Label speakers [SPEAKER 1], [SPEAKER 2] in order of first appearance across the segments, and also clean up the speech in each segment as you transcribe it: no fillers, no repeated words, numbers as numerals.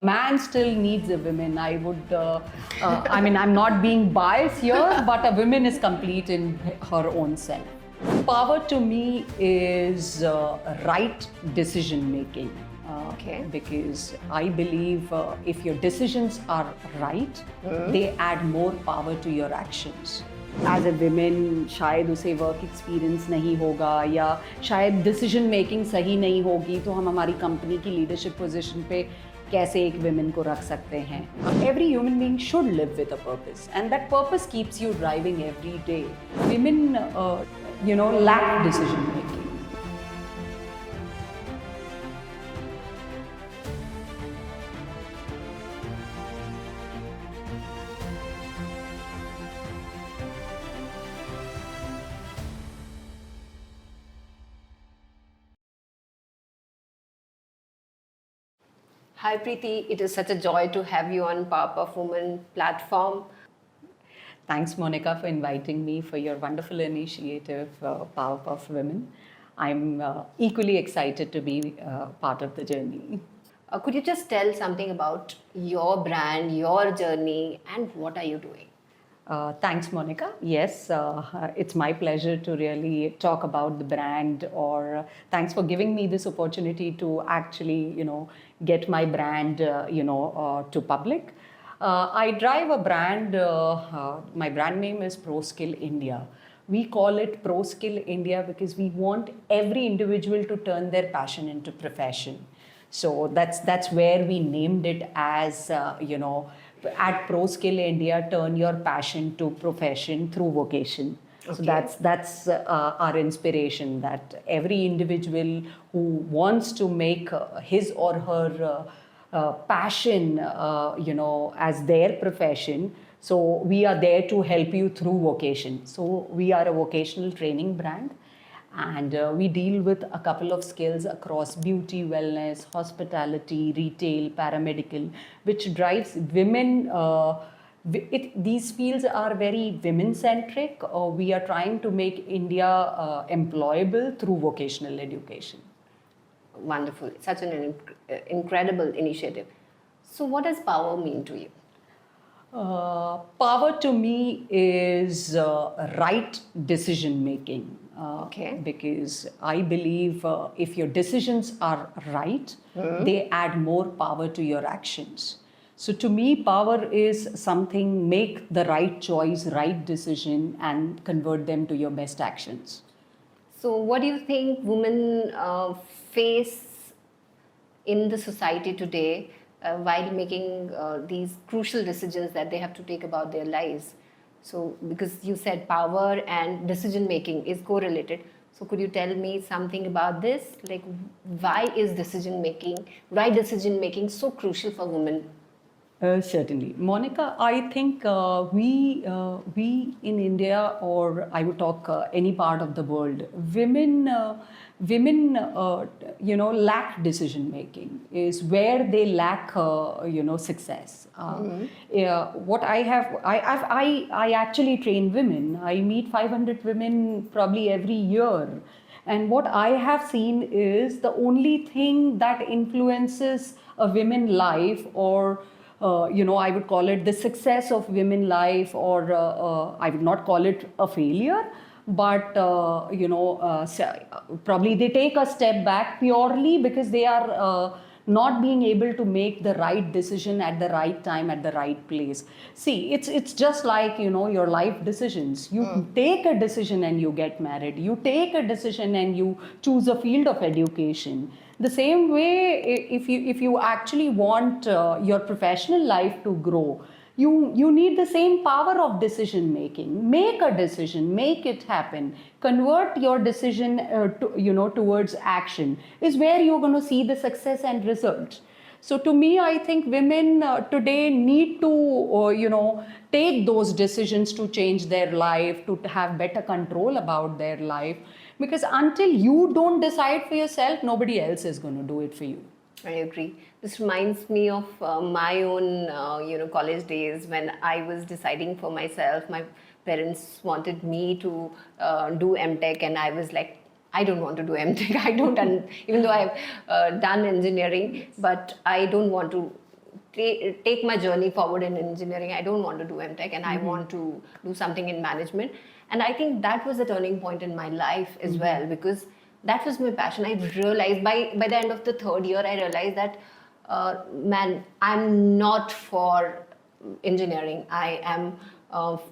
[SPEAKER 1] Man still needs a woman. I would, I mean, I'm not being biased here, but a woman is complete in her own self. Power to me is right decision making.
[SPEAKER 2] Okay.
[SPEAKER 1] Because I believe if your decisions are right, they add more power to your actions. As a woman, शायद उसे work experience नहीं होगा या शायद decision making सही नहीं होगी तो हम हमारी company की leadership position पे कैसे एक women को रख सकते हैं. Every human being should live with a purpose, and that purpose keeps you driving every day. Women, lack decision making.
[SPEAKER 2] Hi Preeti, it is such a joy to have you on PowerPuff Women platform.
[SPEAKER 1] Thanks, Monica, for inviting me for your wonderful initiative, PowerPuff Women. I'm equally excited to be part of the journey.
[SPEAKER 2] Could you just tell something about your brand, your journey, and what are you doing?
[SPEAKER 1] Thanks, Monica. Yes, it's my pleasure to really talk about the brand, or thanks for giving me this opportunity to actually, get my brand, to public. I drive a brand, my brand name is Proskill India. We call it Proskill India because we want every individual to turn their passion into profession. So that's where we named it as, at Proskill India, turn your passion to profession through vocation. Okay. So that's our inspiration, that every individual who wants to make his or her passion, as their profession. So we are there to help you through vocation. So we are a vocational training brand. And we deal with a couple of skills across beauty, wellness, hospitality, retail, paramedical, which drives women. These fields are very women-centric. We are trying to make India employable through vocational education.
[SPEAKER 2] Wonderful. Such an incredible initiative. So what does power mean to you?
[SPEAKER 1] Power to me is right decision making.
[SPEAKER 2] Okay.
[SPEAKER 1] Because I believe if your decisions are right, they add more power to your actions. So to me, power is something, make the right choice, right decision, and convert them to your best actions.
[SPEAKER 2] So what do you think women face in the society today while making these crucial decisions that they have to take about their lives? So, because you said power and decision making is correlated. So, could you tell me something about this? Like, why is right decision making so crucial for women?
[SPEAKER 1] Certainly. Monica, I think we in India, or I would talk any part of the world, women lack decision making, is where they lack, success. What I actually train women. I meet 500 women probably every year. And what I have seen is the only thing that influences a women's life, or I would call it the success of women life, or I would not call it a failure, but probably they take a step back purely because they are not being able to make the right decision at the right time, at the right place. See, it's just like, your life decisions. You take a decision and you get married. You take a decision and you choose a field of education. The same way, if you actually want your professional life to grow, you need the same power of decision making. Make a decision, make it happen. Convert your decision towards action, is where you're going to see the success and results. So to me, I think women today need to, take those decisions to change their life, to have better control about their life. Because until you don't decide for yourself, nobody else is going to do it for you.
[SPEAKER 2] I agree. This reminds me of my own, college days when I was deciding for myself. My parents wanted me to do MTech, and I was like, I don't want to do MTech. I don't, even though I've done engineering, but I don't want to take my journey forward in engineering. I don't want to do MTech, and I want to do something in management. And I think that was a turning point in my life as well, because that was my passion. I realized by the end of the third year, I realized that, man, I'm not for engineering. I am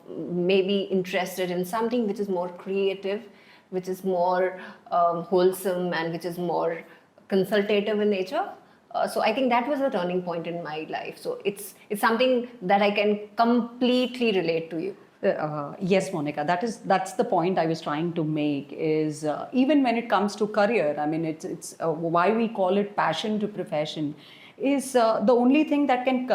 [SPEAKER 2] maybe interested in something which is more creative, which is more wholesome, and which is more consultative in nature. So I think that was a turning point in my life. So it's something that I can completely relate to you.
[SPEAKER 1] Yes, Monica, that's the point I was trying to make is even when it comes to career, I mean, it's why we call it passion to profession is the only thing that can,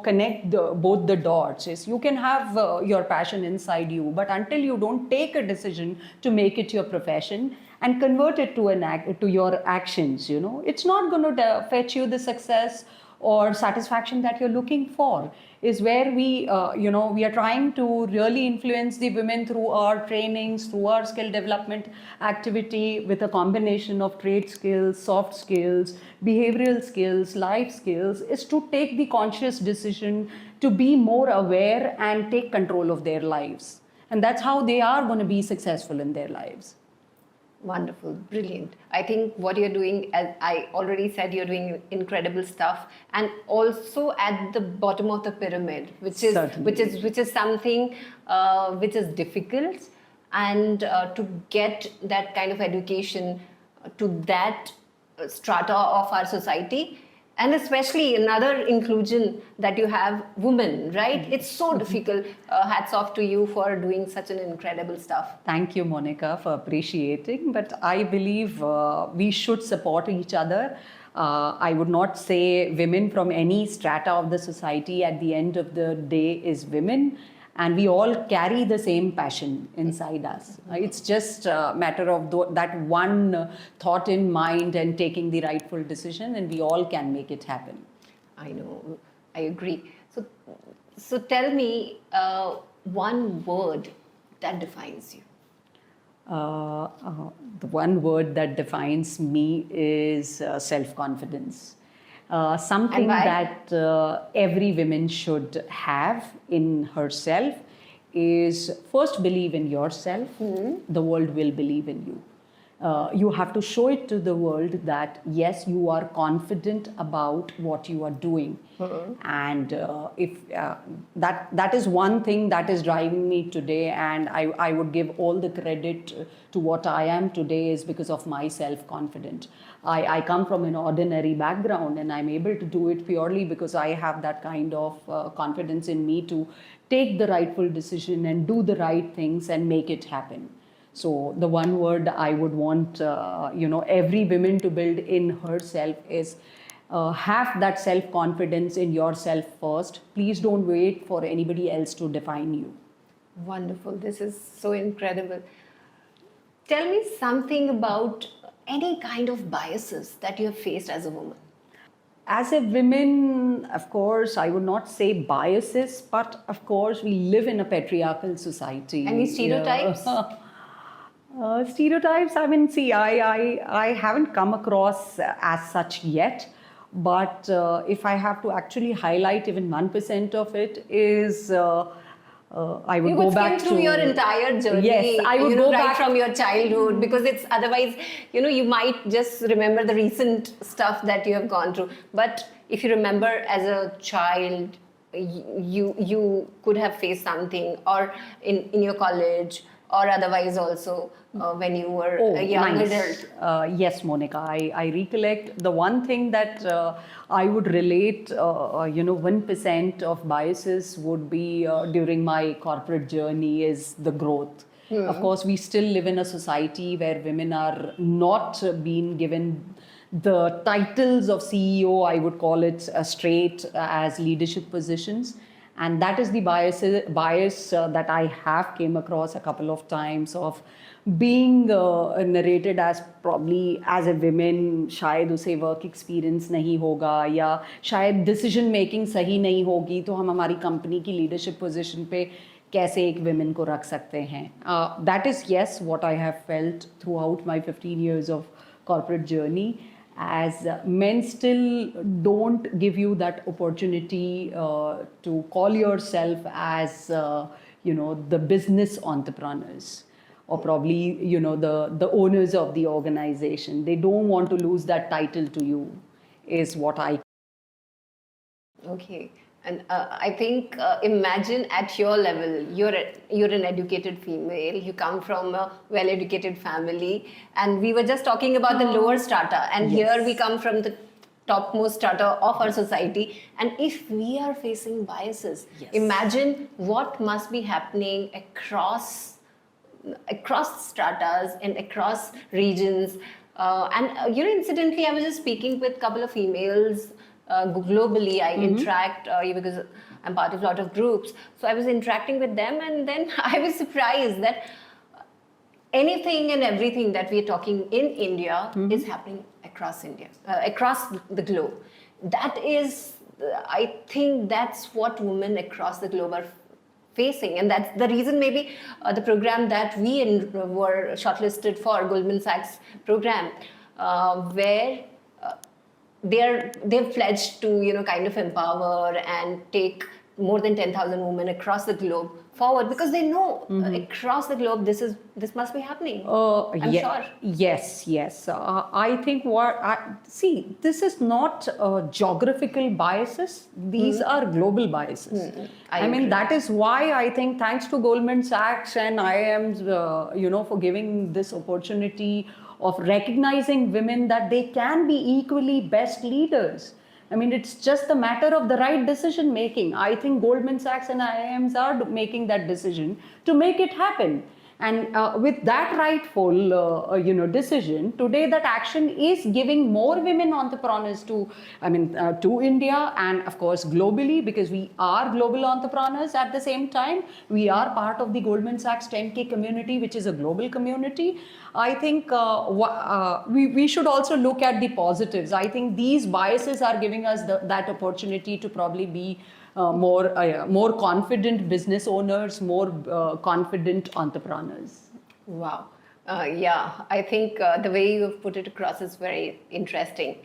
[SPEAKER 1] connect both the dots is you can have your passion inside you, but until you don't take a decision to make it your profession and convert it to your actions, it's not going to fetch you the success or satisfaction that you're looking for. Is where we are trying to really influence the women through our trainings, through our skill development activity with a combination of trade skills, soft skills, behavioral skills, life skills, is to take the conscious decision to be more aware and take control of their lives. And that's how they are going to be successful in their lives.
[SPEAKER 2] Wonderful, brilliant. I think what you're doing, as I already said, you're doing incredible stuff, and also at the bottom of the pyramid, which is something which is difficult, and to get that kind of education to that strata of our society, and especially another inclusion that you have women, right? It's so difficult. Hats off to you for doing such an incredible stuff.
[SPEAKER 1] Thank you, Monica, for appreciating. But I believe we should support each other. I would not say women from any strata of the society at the end of the day is women. And we all carry the same passion inside us. It's just a matter of that one thought in mind and taking the rightful decision, and we all can make it happen.
[SPEAKER 2] I know, I agree. So tell me one word that defines you.
[SPEAKER 1] The one word that defines me is self-confidence. Something that every woman should have in herself is first believe in yourself. The world will believe in you. You have to show it to the world that yes, you are confident about what you are doing. And if that is one thing that is driving me today, and I would give all the credit to what I am today is because of my self-confidence. I come from an ordinary background, and I'm able to do it purely because I have that kind of confidence in me to take the rightful decision and do the right things and make it happen. So the one word I would want every woman to build in herself is have that self-confidence in yourself first. Please don't wait for anybody else to define you.
[SPEAKER 2] Wonderful. This is so incredible. Tell me something about any kind of biases that you have faced as a woman.
[SPEAKER 1] As a woman, of course, I would not say biases, but of course, we live in a patriarchal society.
[SPEAKER 2] Any stereotypes?
[SPEAKER 1] Stereotypes, I mean, see, I haven't come across as such yet, but if I have to actually highlight even 1% of it is I would go back
[SPEAKER 2] through your entire journey.
[SPEAKER 1] Yes, I would go
[SPEAKER 2] right
[SPEAKER 1] back
[SPEAKER 2] from your childhood, because it's otherwise, you might just remember the recent stuff that you have gone through. But if you remember as a child, you could have faced something, or in your college, or otherwise also when you were a young adult.
[SPEAKER 1] Yes, Monica, I recollect the one thing that I would relate, 1% of biases would be during my corporate journey is the growth. Of course, we still live in a society where women are not being given the titles of CEO, I would call it straight as leadership positions. And that is the bias that I have came across a couple of times of being narrated as probably as a woman, शायद उसे work experience नहीं होगा या शायद decision making सही नहीं होगी तो हम हमारी company की leadership position पे कैसे एक women को रख सकते हैं. That is yes what I have felt throughout my 15 years of corporate journey. as men still don't give you that opportunity to call yourself as the business entrepreneurs, or probably the owners of the organization. They don't want to lose that title to you, is what I.
[SPEAKER 2] Okay. And I think, imagine at your level, you're an educated female, you come from a well-educated family, and we were just talking about the lower strata, and
[SPEAKER 1] Yes.
[SPEAKER 2] here we come from the topmost strata of our society. And if we are facing biases,
[SPEAKER 1] Yes.
[SPEAKER 2] imagine what must be happening across stratas and across regions. Incidentally, I was just speaking with a couple of females globally. I interact because I'm part of a lot of groups. So I was interacting with them, and then I was surprised that anything and everything that we're talking in India is happening across India, across the globe. That is, I think that's what women across the globe are facing, and that's the reason maybe the program that we were shortlisted for, Goldman Sachs program, where they've pledged to kind of empower and take more than 10,000 women across the globe forward, because they know across the globe this must be happening. I'm sure.
[SPEAKER 1] Yes. I think see, this is not geographical biases. These are global biases. I mean, that is why I think, thanks to Goldman Sachs and IIMs, for giving this opportunity of recognizing women that they can be equally best leaders. I mean, it's just a matter of the right decision making. I think Goldman Sachs and IIMs are making that decision to make it happen. And with that rightful, decision, today that action is giving more women entrepreneurs to India, and of course globally, because we are global entrepreneurs at the same time. We are part of the Goldman Sachs 10K community, which is a global community. I think we should also look at the positives. I think these biases are giving us that opportunity to probably be more confident business owners, more confident entrepreneurs.
[SPEAKER 2] Wow. I think the way you've put it across is very interesting.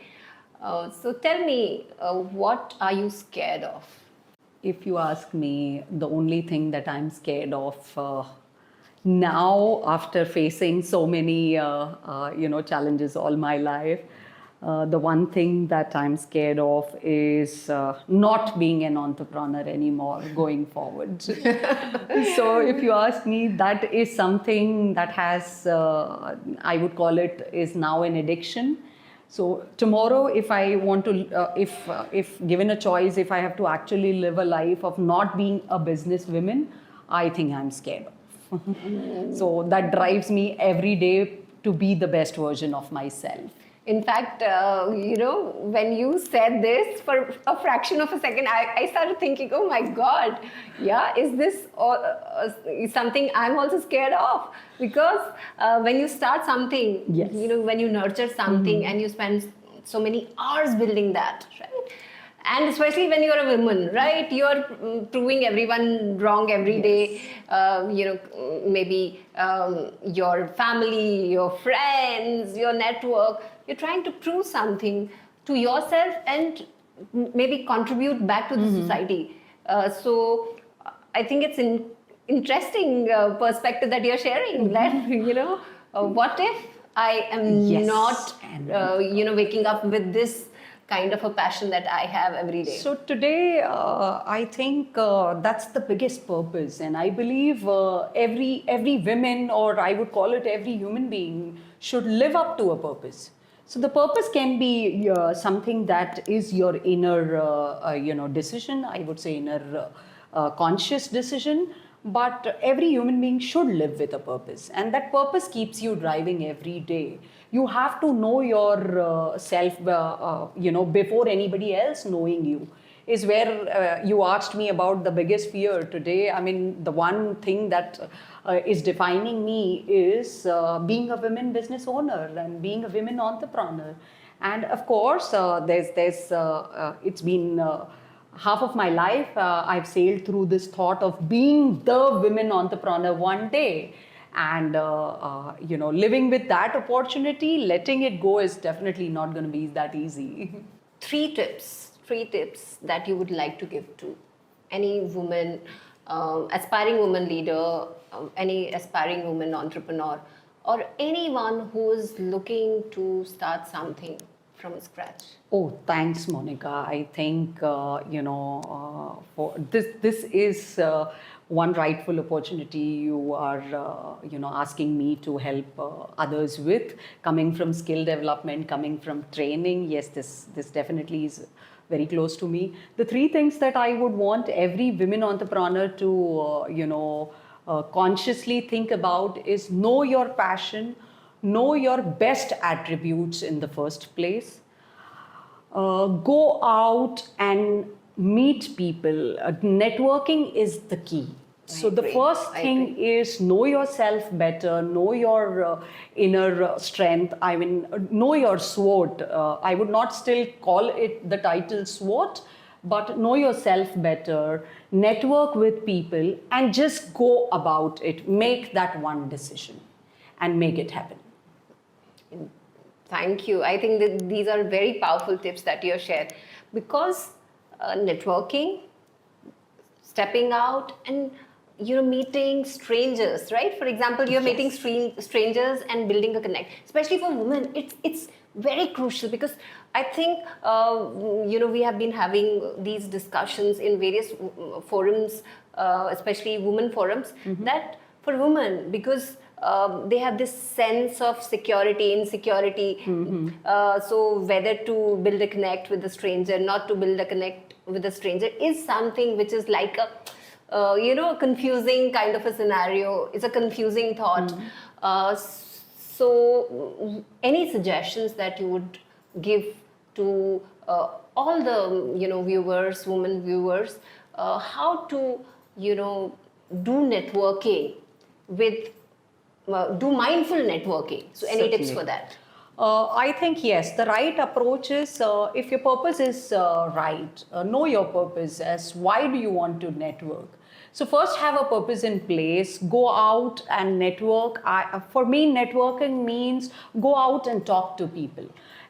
[SPEAKER 2] So tell me, what are you scared of?
[SPEAKER 1] If you ask me, the only thing that I'm scared of now, after facing so many challenges all my life, the one thing that I'm scared of is not being an entrepreneur anymore going forward. So if you ask me, that is something that has, I would call it, is now an addiction. So tomorrow, if I want to, if given a choice, if I have to actually live a life of not being a businesswoman, I think I'm scared of. So that drives me every day to be the best version of myself.
[SPEAKER 2] In fact, when you said this, for a fraction of a second, I started thinking, oh my God, is this something I'm also scared of? Because when you start something,
[SPEAKER 1] yes.
[SPEAKER 2] When you nurture something and you spend so many hours building that, right? And especially when you're a woman, right? You're proving everyone wrong every day. Maybe your family, your friends, your network. You're trying to prove something to yourself and maybe contribute back to the society. So I think it's an interesting perspective that you're sharing. That what if I am not, waking up with this kind of a passion that I have every day.
[SPEAKER 1] So today, I think that's the biggest purpose, and I believe every woman, or I would call it every human being, should live up to a purpose. So the purpose can be something that is your inner, decision. I would say inner conscious decision. But every human being should live with a purpose, and that purpose keeps you driving every day. You have to know your self, before anybody else knowing you. Is where you asked me about the biggest fear today. I mean, the one thing that is defining me is being a women business owner and being a women entrepreneur. And of course, it's been half of my life, I've sailed through this thought of being the women entrepreneur one day. and living with that opportunity, letting it go is definitely not going to be that easy.
[SPEAKER 2] Three tips that you would like to give to any woman, aspiring woman leader, any aspiring woman entrepreneur, or anyone who is looking to start something from scratch.
[SPEAKER 1] Oh, thanks, Monica. I think for this is one rightful opportunity you are asking me to help others with, coming from skill development, coming from training. Yes, this definitely is very close to me. The three things that I would want every women entrepreneur to consciously think about is: know your passion, know your best attributes in the first place, go out and meet people. Networking is the key. So the first thing is know yourself better, know your inner strength. I mean, know your SWOT. I would not still call it the title SWOT, but know yourself better, network with people, and just go about it. Make that one decision and make it happen.
[SPEAKER 2] Thank you. I think that these are very powerful tips that you have shared, because networking, stepping out, and meeting strangers, right? For example, you're meeting strangers and building a connect. Especially for women, it's very crucial, because I think we have been having these discussions in various forums, especially women forums, that for women, because they have this sense of security, insecurity. So whether to build a connect with a stranger, not to build a connect with a stranger, is something which is like a confusing kind of a scenario. It's a confusing thought. So any suggestions that you would give to all the viewers, women viewers, how to do networking with do mindful networking? So any
[SPEAKER 1] Certainly.
[SPEAKER 2] tips for that?
[SPEAKER 1] I think yes, the right approach is, if your purpose is right, know your purpose as why do you want to network. So first have a purpose in place, go out and network. For me, networking means go out and talk to people.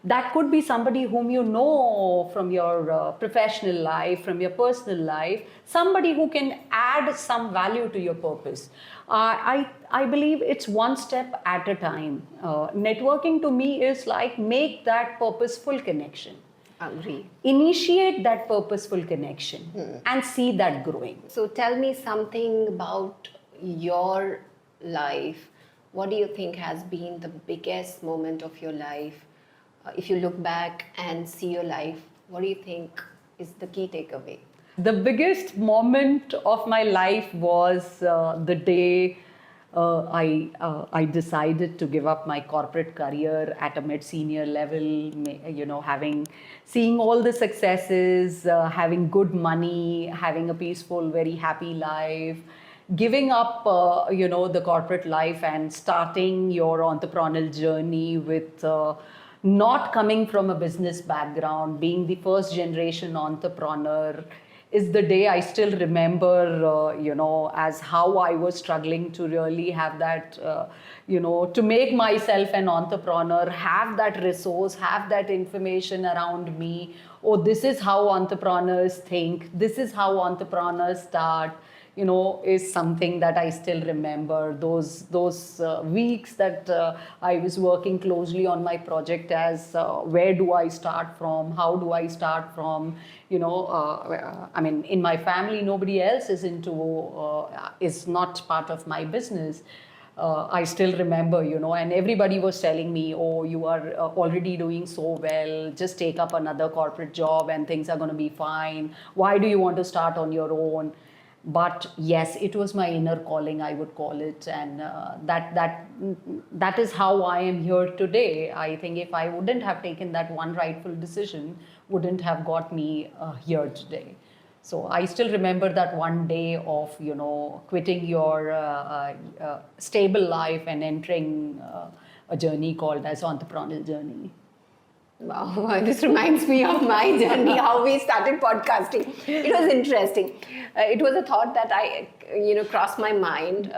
[SPEAKER 1] That could be somebody whom you know from your professional life, from your personal life, somebody who can add some value to your purpose. I believe it's one step at a time. Networking to me is like make that purposeful connection.
[SPEAKER 2] Agree.
[SPEAKER 1] Initiate that purposeful connection and see that growing.
[SPEAKER 2] So tell me something about your life. What do you think has been the biggest moment of your life? If you look back and see your life, what do you think is the key takeaway?
[SPEAKER 1] The biggest moment of my life was the day I decided to give up my corporate career at a mid-senior level, seeing all the successes, having good money, having a peaceful, very happy life, giving up, the corporate life and starting your entrepreneurial journey with not coming from a business background, being the first generation entrepreneur, is the day I still remember, as how I was struggling to really have that, to make myself an entrepreneur, have that resource, have that information around me. Oh, this is how entrepreneurs think. This is how entrepreneurs start. Is something that I still remember. Those weeks that I was working closely on my project as where do I start from? How do I start from? In my family, nobody else is is not part of my business. I still remember, and everybody was telling me, oh, you are already doing so well, just take up another corporate job and things are going to be fine. Why do you want to start on your own? But yes, it was my inner calling, I would call it, and that is how I am here today. I think if I wouldn't have taken that one rightful decision, wouldn't have got me here today. So I still remember that one day of quitting your stable life and entering a journey called as entrepreneurial journey.
[SPEAKER 2] Wow, this reminds me of my journey, how we started podcasting. It was interesting. It was a thought that I, crossed my mind.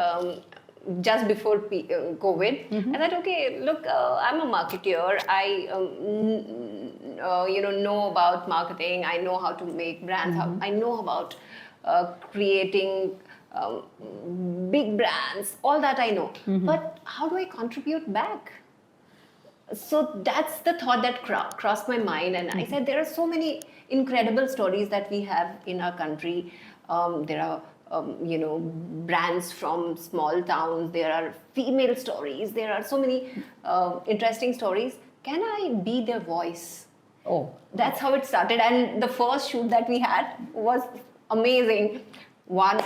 [SPEAKER 2] just before COVID. I thought, okay, look, I'm a marketer. I know about marketing. I know how to make brands. I know about creating big brands. All that I know. But how do I contribute back? So that's the thought that crossed my mind, and I said there are so many incredible stories that we have in our country. There are brands from small towns. There are female stories. There are so many interesting stories. Can I be their voice?
[SPEAKER 1] Oh,
[SPEAKER 2] That's how it started, and the first shoot that we had was amazing. One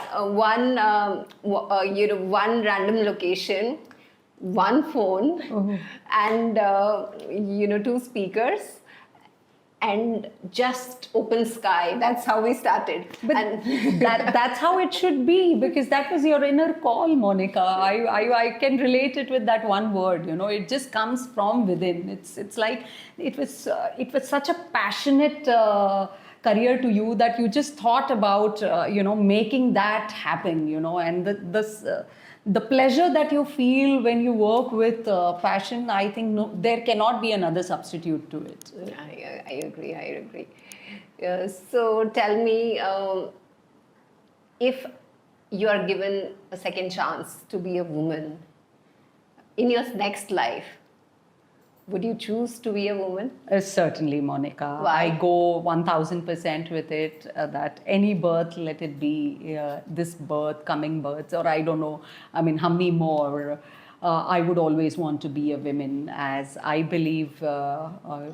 [SPEAKER 2] random location, one phone, and 2 speakers, and just open sky. That's how we started.
[SPEAKER 1] but that's how it should be, because that was your inner call, Monica. I can relate it with that one word. It just comes from within. It's like it was such a passionate career to you that you just thought about making that happen. And the pleasure that you feel when you work with passion, I think there cannot be another substitute to it.
[SPEAKER 2] I agree. So tell me, if you are given a second chance to be a woman in your next life, would you choose to be a woman?
[SPEAKER 1] Certainly, Monica.
[SPEAKER 2] Why?
[SPEAKER 1] I go 1000% with it, that any birth, let it be this birth, coming births, or I don't know, how many more. I would always want to be a woman, as I believe, to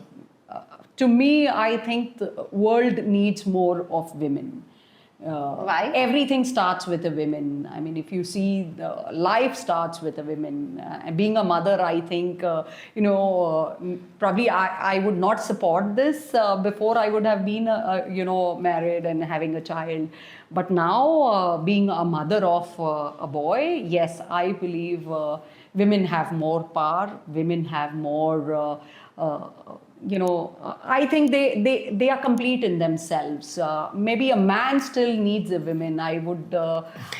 [SPEAKER 1] me, I think the world needs more of women.
[SPEAKER 2] Why?
[SPEAKER 1] Everything starts with a woman. If you see, life starts with a woman. And being a mother, I think, probably I would not support this before I would have been, married and having a child. But now, being a mother of a boy, yes, I believe women have more power. Women have more. I think they are complete in themselves. Maybe a man still needs a woman. I would,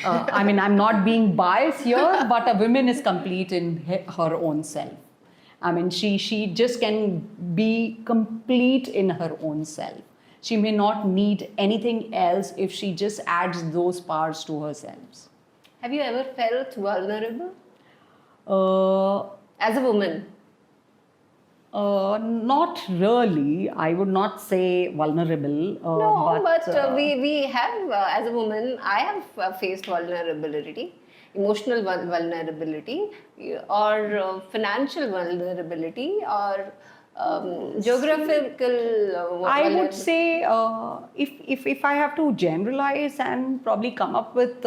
[SPEAKER 1] I'm not being biased here, but a woman is complete in her own self. She just can be complete in her own self. She may not need anything else if she just adds those parts to herself.
[SPEAKER 2] Have you ever felt vulnerable
[SPEAKER 1] As
[SPEAKER 2] as a woman?
[SPEAKER 1] Not really. I would not say vulnerable.
[SPEAKER 2] No, but we have, as a woman, I have faced vulnerability, emotional vulnerability, or financial vulnerability, or geographical
[SPEAKER 1] I would say, if I have to generalize and probably come up with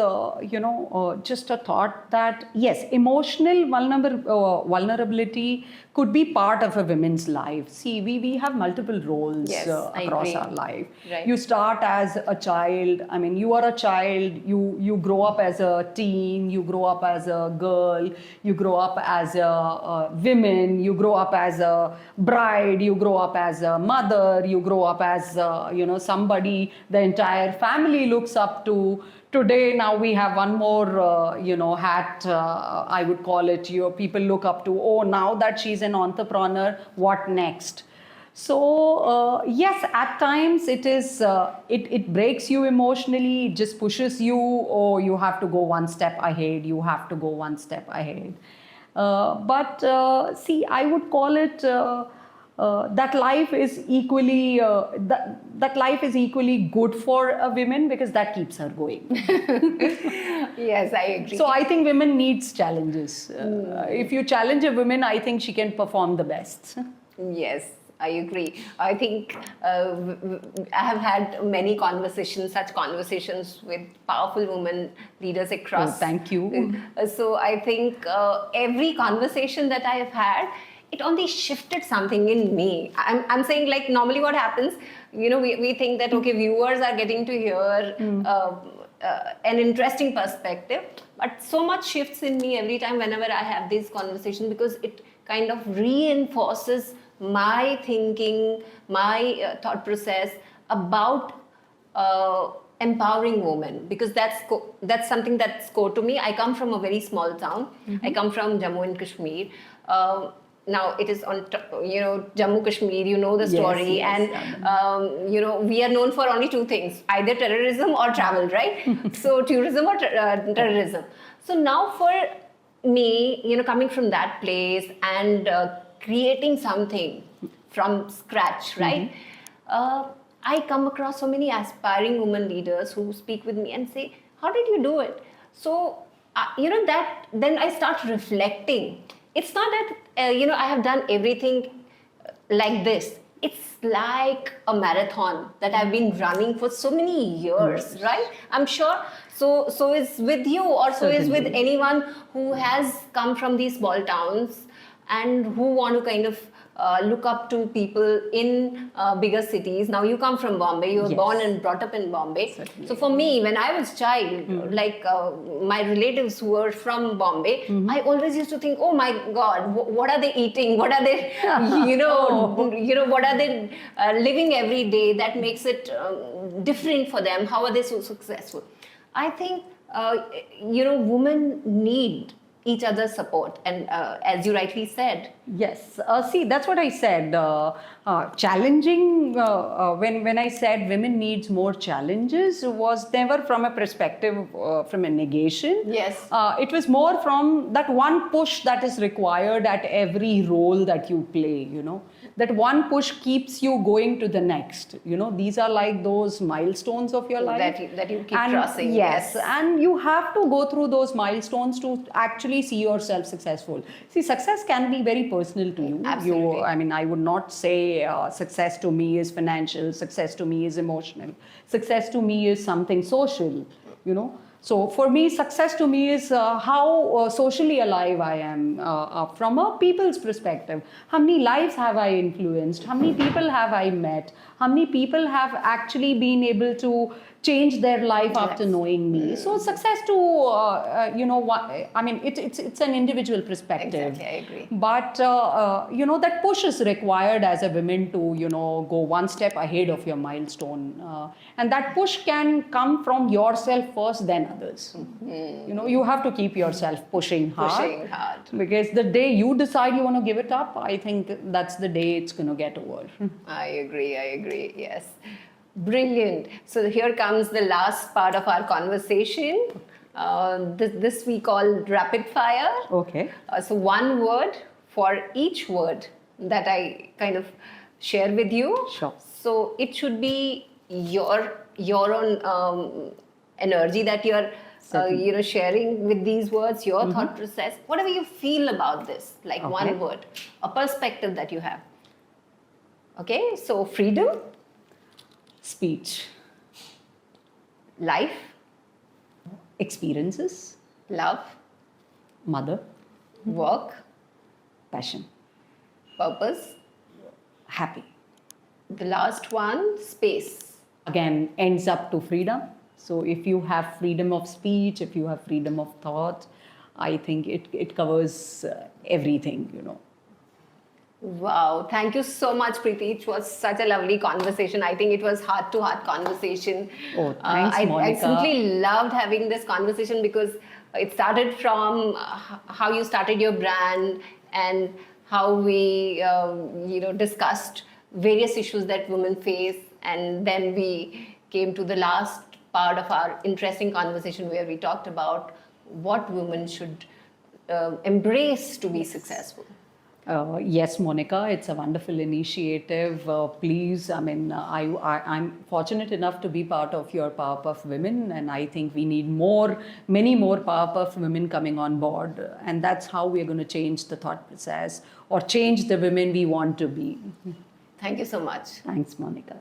[SPEAKER 1] just a thought that yes, emotional vulnerability could be part of a woman's life. See, we have multiple roles
[SPEAKER 2] Yes, I
[SPEAKER 1] across
[SPEAKER 2] agree.
[SPEAKER 1] our life.
[SPEAKER 2] Right.
[SPEAKER 1] You start as a child. You are a child. You grow up as a teen. You grow up as a girl. You grow up as a woman. You grow up as a bride. You grow up as a mother. You grow up as somebody the entire family looks up to. Today, now we have one more, hat, I would call it, people look up to, oh, now that she's an entrepreneur, what next? So, yes, at times it is, it breaks you emotionally, it just pushes you, oh, you have to go one step ahead, you have to go one step ahead. But see, I would call it, that life is equally that life is equally good for a woman because that keeps her going.
[SPEAKER 2] Yes, I agree.
[SPEAKER 1] So I think women needs challenges. If you challenge a woman, I think she can perform the best.
[SPEAKER 2] Yes, I agree. I think I have had many conversations, such conversations with powerful women leaders across.
[SPEAKER 1] Oh, thank you.
[SPEAKER 2] So I think every conversation that I have had, it only shifted something in me. I'm saying, like, normally what happens, we think that, okay, viewers are getting to hear an interesting perspective, but so much shifts in me every time whenever I have these conversations, because it kind of reinforces my thinking, my thought process about empowering women, because that's something that's core to me. I come from a very small town. I come from Jammu and Kashmir. Now it is on Jammu Kashmir, you know the story.
[SPEAKER 1] Yes,
[SPEAKER 2] And we are known for only two things, either terrorism or travel, right? So tourism or terrorism. So now for me, coming from that place and creating something from scratch, right? I come across so many aspiring women leaders who speak with me and say, how did you do it? So, that then I start reflecting. It's not that, I have done everything like this. It's like a marathon that I've been running for so many years, right? I'm sure so is with you, or so is with anyone who has come from these small towns and who want to kind of look up to people in bigger cities. Now you come from Bombay, you were born and brought up in Bombay.
[SPEAKER 1] Certainly.
[SPEAKER 2] So for me, when I was child, like my relatives who were from Bombay, I always used to think, oh my God, what are they eating? What are they, what are they living every day that makes it different for them? How are they so successful? I think, women need each other's support, and as you rightly said.
[SPEAKER 1] Yes, see, that's what I said. Challenging, when I said women needs more challenges, was never from a perspective, from a negation.
[SPEAKER 2] Yes.
[SPEAKER 1] It was more from that one push that is required at every role that you play, That one push keeps you going to the next. These are like those milestones of your life.
[SPEAKER 2] That you keep crossing.
[SPEAKER 1] Yes, and you have to go through those milestones to actually see yourself successful. See, success can be very personal to you.
[SPEAKER 2] Absolutely.
[SPEAKER 1] I would not say success to me is financial, success to me is emotional, success to me is something social, So for me, success to me is how socially alive I am from a people's perspective. How many lives have I influenced? How many people have I met? How many people have actually been able to change their life after knowing me? So success to, it's an individual perspective.
[SPEAKER 2] Exactly, I agree.
[SPEAKER 1] But, that push is required as a woman to, go one step ahead of your milestone. And that push can come from yourself first, then others. You have to keep yourself pushing hard. Because the day you decide you want to give it up, I think that's the day it's going to get over.
[SPEAKER 2] I agree, yes. Brilliant. So here comes the last part of our conversation. This we call rapid fire.
[SPEAKER 1] Okay.
[SPEAKER 2] So one word for each word that I kind of share with you.
[SPEAKER 1] Sure.
[SPEAKER 2] So it should be your own energy that you're sharing with these words, your thought process, whatever you feel about this, like one word, a perspective that you have. Okay, so freedom.
[SPEAKER 1] Speech.
[SPEAKER 2] Life.
[SPEAKER 1] Experiences.
[SPEAKER 2] Love.
[SPEAKER 1] Mother.
[SPEAKER 2] Work.
[SPEAKER 1] Passion.
[SPEAKER 2] Purpose.
[SPEAKER 1] Happy.
[SPEAKER 2] The last one, space.
[SPEAKER 1] Again, ends up to freedom. So if you have freedom of speech, if you have freedom of thought, I think it covers everything,
[SPEAKER 2] Wow, thank you so much, Preeti. It was such a lovely conversation. I think it was heart-to-heart conversation.
[SPEAKER 1] Oh, thanks, Monica.
[SPEAKER 2] I simply loved having this conversation because it started from how you started your brand and how we, discussed various issues that women face, and then we came to the last part of our interesting conversation where we talked about what women should embrace to be successful.
[SPEAKER 1] Yes, Monica, it's a wonderful initiative. Please, I'm fortunate enough to be part of your PowerPuff Women, and I think we need many more PowerPuff women coming on board. And that's how we're going to change the thought process or change the women we want to be.
[SPEAKER 2] Thank you so much.
[SPEAKER 1] Thanks, Monica.